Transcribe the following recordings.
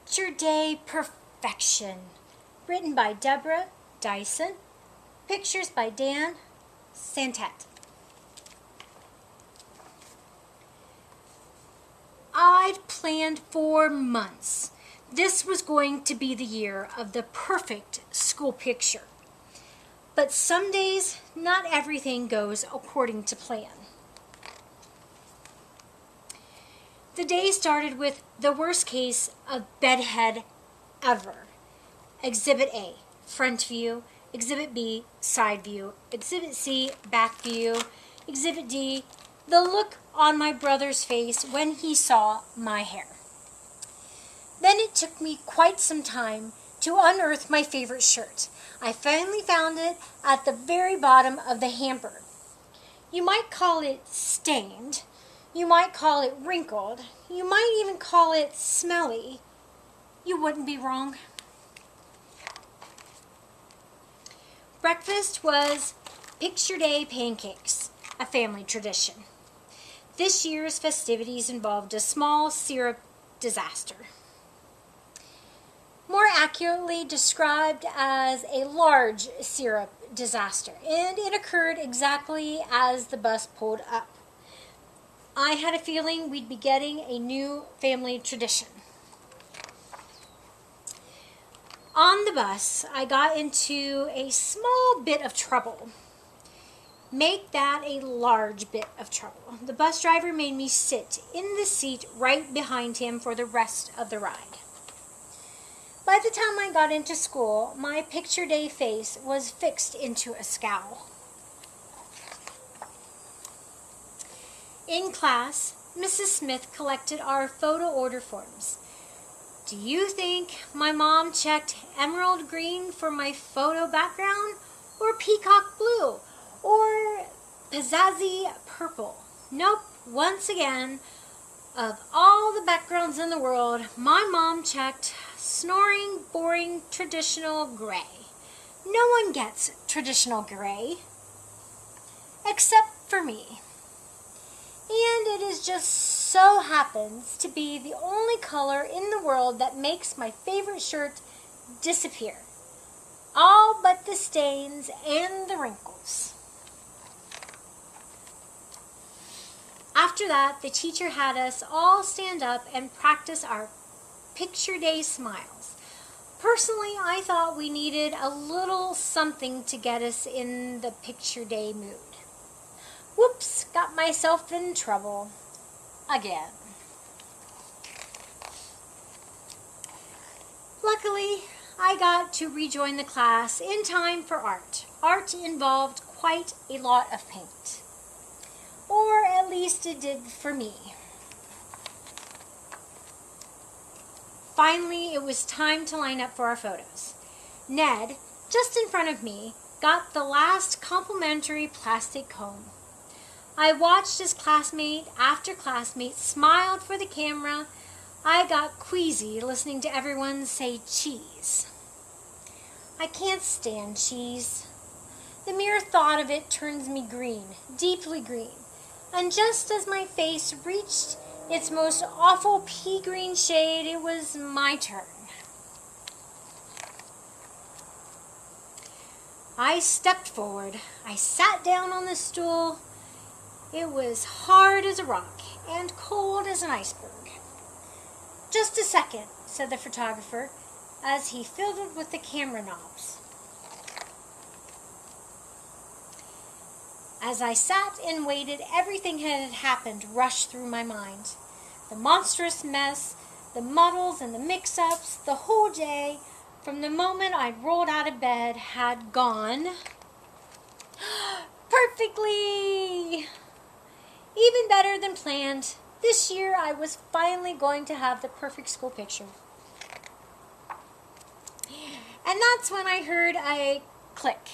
Picture Day Perfection. Written by Deborah Dyson. Pictures by Dan Santet. I'd planned for months. This was going to be the year of the perfect school picture. But some days, not everything goes according to plan. The day started with the worst case of bedhead ever. Exhibit A, front view. Exhibit B, side view. Exhibit C, back view. Exhibit D, the look on my brother's face when he saw my hair. Then it took me quite some time to unearth my favorite shirt. I finally found it at the very bottom of the hamper. You might call it stained. You might call it wrinkled. You might even call it smelly. You wouldn't be wrong. Breakfast was Picture Day pancakes, a family tradition. This year's festivities involved a small syrup disaster. More accurately described as a large syrup disaster, and it occurred exactly as the bus pulled up. I had a feeling we'd be getting a new family tradition. On the bus, I got into a small bit of trouble. Make that a large bit of trouble. The bus driver made me sit in the seat right behind him for the rest of the ride. By the time I got into school, my picture day face was fixed into a scowl. In class, Mrs. Smith collected our photo order forms. Do you think my mom checked emerald green for my photo background, or peacock blue, or pizzazzy purple? Nope, once again, of all the backgrounds in the world, my mom checked snoring, boring, traditional gray. No one gets traditional gray, except for me. And it is just so happens to be the only color in the world that makes my favorite shirt disappear. All but the stains and the wrinkles. After that, the teacher had us all stand up and practice our picture day smiles. Personally, I thought we needed a little something to get us in the picture day mood. Whoops, got myself in trouble again. Luckily, I got to rejoin the class in time for art. Art involved quite a lot of paint. Or at least it did for me. Finally, it was time to line up for our photos. Ned, just in front of me, got the last complimentary plastic comb. I watched as classmate after classmate smiled for the camera. I got queasy listening to everyone say cheese. I can't stand cheese. The mere thought of it turns me green, deeply green. And just as my face reached its most awful pea green shade, it was my turn. I stepped forward. I sat down on the stool. It was hard as a rock and cold as an iceberg. Just a second, said the photographer, as he fiddled with the camera knobs. As I sat and waited, everything that had happened rushed through my mind. The monstrous mess, the muddles and the mix-ups, the whole day, from the moment I'd rolled out of bed, had gone perfectly. Even better than planned. This year I was finally going to have the perfect school picture. And that's when I heard a click.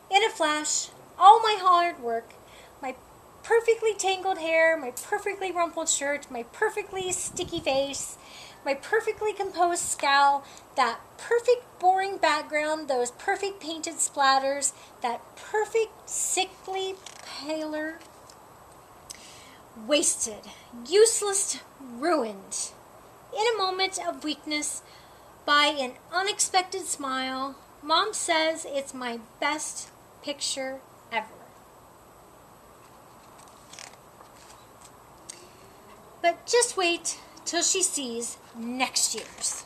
In a flash, all my hard work, my perfectly tangled hair, my perfectly rumpled shirt, my perfectly sticky face, my perfectly composed scowl, that perfect boring background, those perfect painted splatters, that perfect sickly pallor, wasted, useless, ruined. in a moment of weakness by an unexpected smile. Mom says it's my best picture ever. But just wait till she sees next year's.